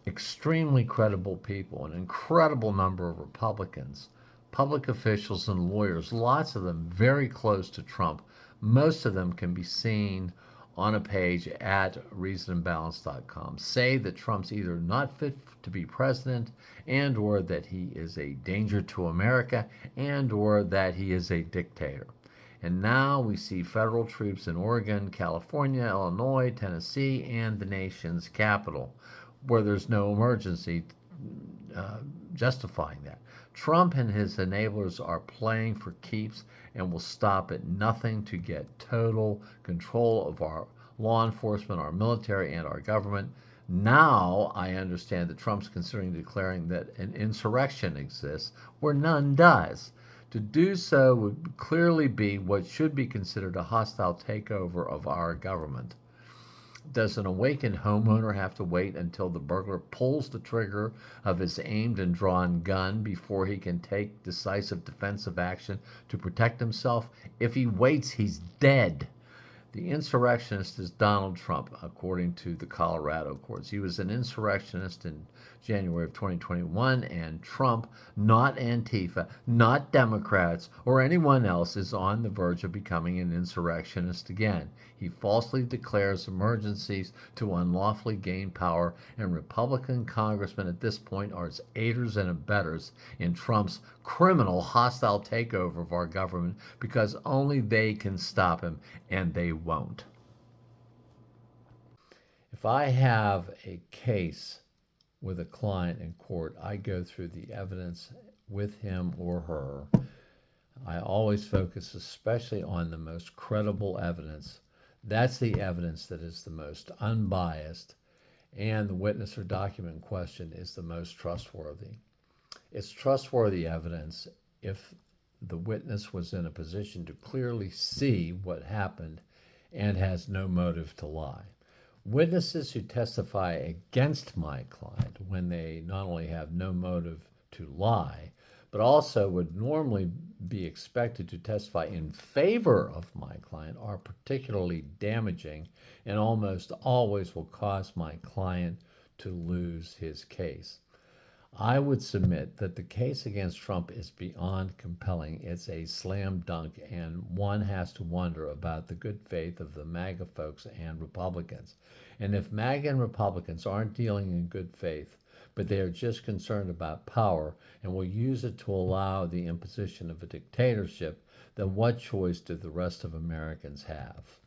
extremely credible people, an incredible number of Republicans, public officials, and lawyers, lots of them very close to Trump. Most of them can be seen on a page at reasonandbalance.com, say that Trump's either not fit to be president and or that he is a danger to America and or that he is a dictator. And now we see federal troops in Oregon, California, Illinois, Tennessee, and the nation's capital, where there's no emergency uh, justifying that. Trump and his enablers are playing for keeps and will stop at nothing to get total control of our law enforcement, our military, and our government. Now I understand that Trump's considering declaring that an insurrection exists where none does. To do so would clearly be what should be considered a hostile takeover of our government. Does an awakened homeowner have to wait until the burglar pulls the trigger of his aimed and drawn gun before he can take decisive defensive action to protect himself? If he waits, he's dead. The insurrectionist is Donald Trump, according to the Colorado courts. He was an insurrectionist in January of 2021, and Trump, not Antifa, not Democrats, or anyone else, is on the verge of becoming an insurrectionist again. He falsely declares emergencies to unlawfully gain power, and Republican congressmen at this point are his aiders and abettors in Trump's criminal, hostile takeover of our government because only they can stop him, and they won't. If I have a case with a client in court, I go through the evidence with him or her. I always focus especially on the most credible evidence. That's the evidence that is the most unbiased, and the witness or document in question is the most trustworthy. It's trustworthy evidence if the witness was in a position to clearly see what happened and has no motive to lie. Witnesses who testify against my client when they not only have no motive to lie, but also would normally be expected to testify in favor of my client are particularly damaging and almost always will cause my client to lose his case. I would submit that the case against Trump is beyond compelling. It's a slam dunk, and one has to wonder about the good faith of the MAGA folks and Republicans. And if MAGA and Republicans aren't dealing in good faith, but they are just concerned about power and will use it to allow the imposition of a dictatorship, then what choice do the rest of Americans have?